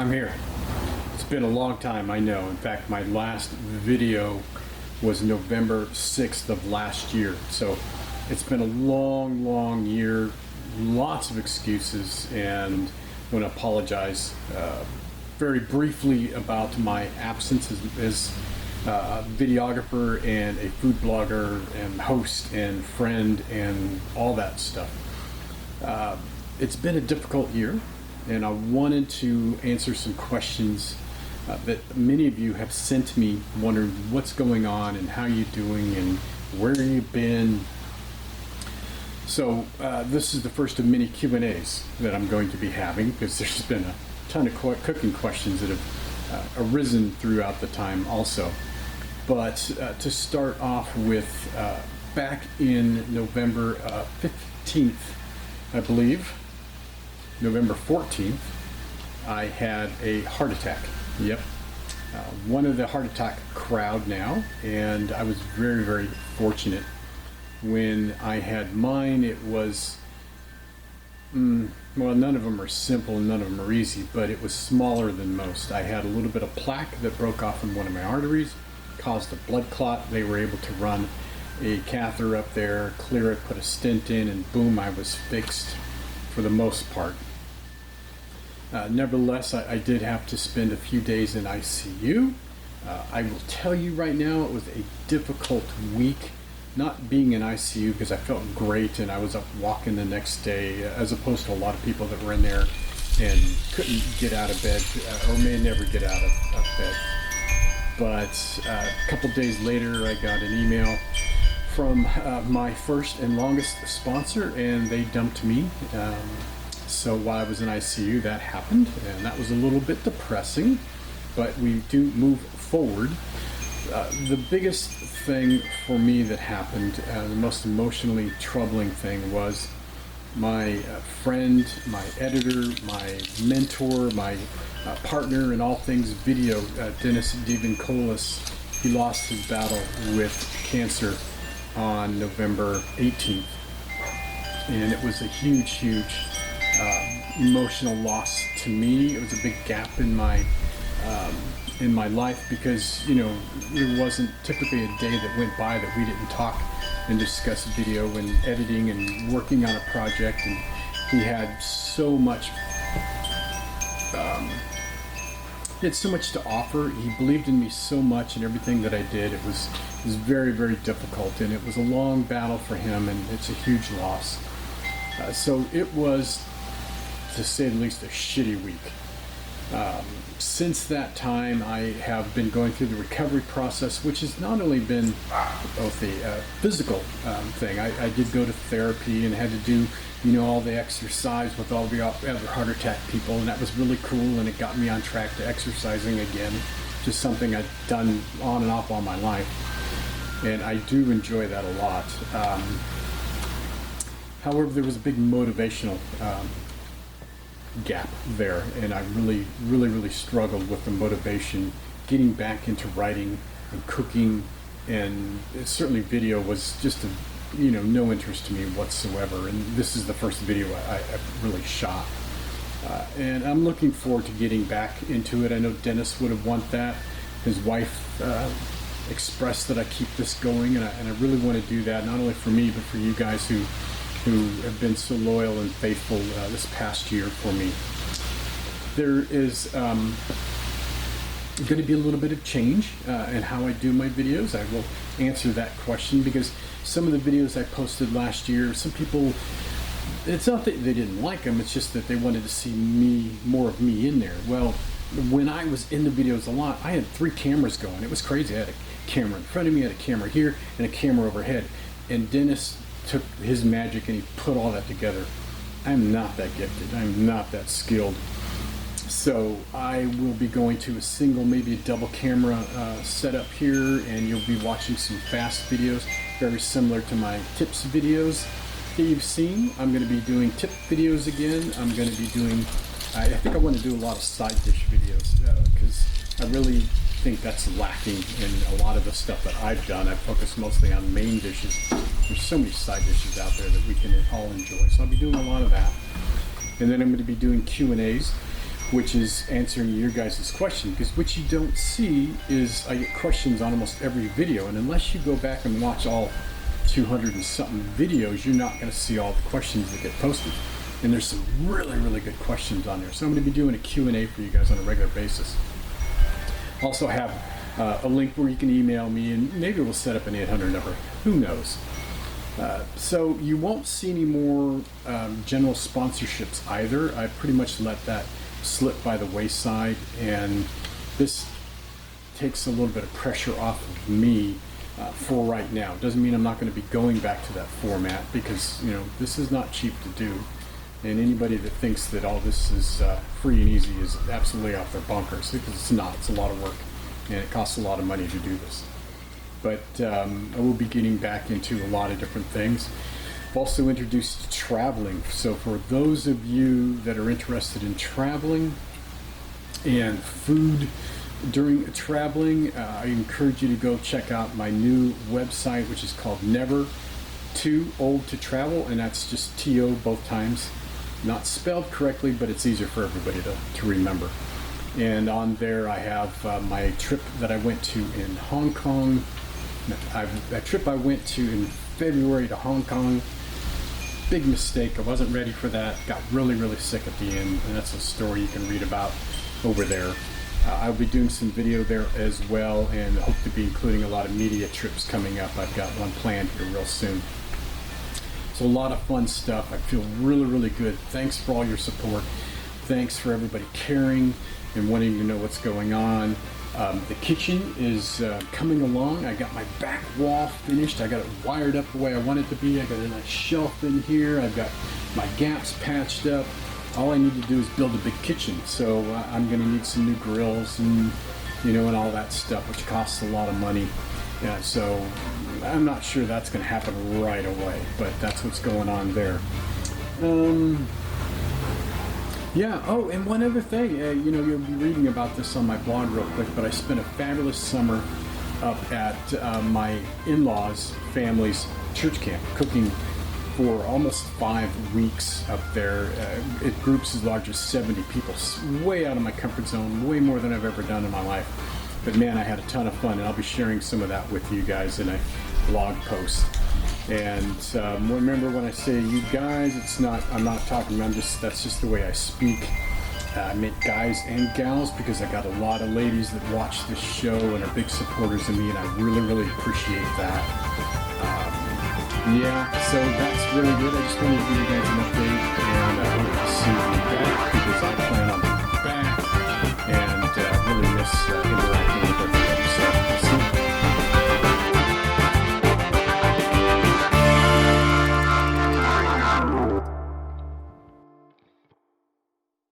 I'm here. It's been a long time, I know. In fact, my last video was November 6th of last year. So it's been a long year, lots of excuses, and I want to apologize very briefly about my absence as a videographer and a food blogger and host and friend and all that stuff. It's been a difficult year, and I wanted to answer some questions that many of you have sent me, wondering what's going on and how you're doing and where you've been. So this is the first of many Q&As that I'm going to be having, because there's been a ton of cooking questions that have arisen throughout the time also. But to start off with, back in November 15th, I believe, November 14th, I had a heart attack. Yep. One of the heart attack crowd now, and I was very fortunate. When I had mine, it was, well, none of them are simple, none of them are easy, but it was smaller than most. I had a little bit of plaque that broke off in one of my arteries, caused a blood clot. They were able to run a catheter up there, clear it, put a stent in, and boom, I was fixed for the most part. Nevertheless, I did have to spend a few days in ICU. I will tell you right now, it was a difficult week not being in ICU, because I felt great and I was up walking the next day, as opposed to a lot of people that were in there and couldn't get out of bed or may never get out of bed. But a couple days later, I got an email from my first and longest sponsor, and they dumped me. So while I was in ICU, that happened, and that was a little bit depressing, but we do move forward. The biggest thing for me that happened, the most emotionally troubling thing, was my friend, my editor, my mentor, my partner in all things video, Dennis Divincolis. He lost his battle with cancer on November 18th, and it was a huge emotional loss to me. It was a big gap in my life, because, you know, there wasn't typically a day that went by that we didn't talk and discuss video and editing and working on a project. And he had so much to offer. He believed in me so much and everything that I did. It was very difficult, and it was a long battle for him, and it's a huge loss. So it was, to say the least, a shitty week. Since that time, I have been going through the recovery process, which has not only been both a physical thing. I did go to therapy and had to do, you know, all the exercise with all the other heart attack people, and that was really cool, and it got me on track to exercising again, just something I'd done on and off all my life, and I do enjoy that a lot. However, there was a big motivational gap there, and I really struggled with the motivation getting back into writing and cooking, and certainly video was just no interest to me whatsoever. And this is the first video I've really shot, and I'm looking forward to getting back into it. I know Dennis would have wanted that. His wife expressed that I keep this going, and I really want to do that, not only for me but for you guys who have been so loyal and faithful this past year for me. There is going to be a little bit of change in how I do my videos. I will answer that question, because some of the videos I posted last year, some people, it's not that they didn't like them, it's just that they wanted to see more of me in there. Well, when I was in the videos a lot, I had 3 cameras going. It was crazy. I had a camera in front of me, I had a camera here, and a camera overhead. And Dennis took his magic and he put all that together. I'm not that gifted. I'm not that skilled. So I will be going to a single, maybe a double camera setup here, and you'll be watching some fast videos, very similar to my tips videos that you've seen. I'm going to be doing tip videos again. I'm going to be doing, I think I want to do a lot of side dish videos, because I really think that's lacking in a lot of the stuff that I've done. I focus mostly on main dishes. There's so many side dishes out there that we can all enjoy. So I'll be doing a lot of that. And then I'm going to be doing Q&As. which is answering your guys' question. Because what you don't see is I get questions on almost every video, and unless you go back and watch all 200 and something videos, you're not going to see all the questions that get posted. And there's some really, really good questions on there. So I'm going to be doing a Q&A for you guys on a regular basis. Also have a link where you can email me, and maybe we'll set up an 800 number. Who knows? So you won't see any more general sponsorships either. I pretty much let that slip by the wayside, and this takes a little bit of pressure off of me for right now. Doesn't mean I'm not going to be going back to that format, because this is not cheap to do, and anybody that thinks that all this is free and easy is absolutely off their bunkers, because it's not. It's a lot of work, and it costs a lot of money to do this. But I will be getting back into a lot of different things. I've also introduced traveling. So for those of you that are interested in traveling and food during traveling, I encourage you to go check out my new website, which is called Never Too Old to Travel, and that's just T-O both times. Not spelled correctly, but it's easier for everybody to remember. And on there I have my trip that I went to in Hong Kong. That trip I went to in February to Hong Kong, big mistake. I wasn't ready for that. Got really, really sick at the end, and that's a story you can read about over there. I'll be doing some video there as well, and hope to be including a lot of media trips coming up. I've got one planned here real soon. So a lot of fun stuff. I feel really, really good. Thanks for all your support. Thanks for everybody caring and wanting to know what's going on. The kitchen is coming along. I got my back wall finished. I got it wired up the way I want it to be. I got a nice shelf in here. I've got my gaps patched up. All I need to do is build a big kitchen. So I'm going to need some new grills and and all that stuff, which costs a lot of money. Yeah, so I'm not sure that's going to happen right away, but that's what's going on there. Yeah, oh, and one other thing, you'll be reading about this on my blog real quick, but I spent a fabulous summer up at my in-laws' family's church camp, cooking for almost 5 weeks up there. It groups as large as 70 people, way out of my comfort zone, way more than I've ever done in my life. But man, I had a ton of fun, and I'll be sharing some of that with you guys in a blog post. And remember, when I say you guys, I'm not talking, that's just the way I speak. I meant guys and gals, because I got a lot of ladies that watch this show and are big supporters of me, and I really, really appreciate that. Yeah, so that's really good. I just wanted to give you guys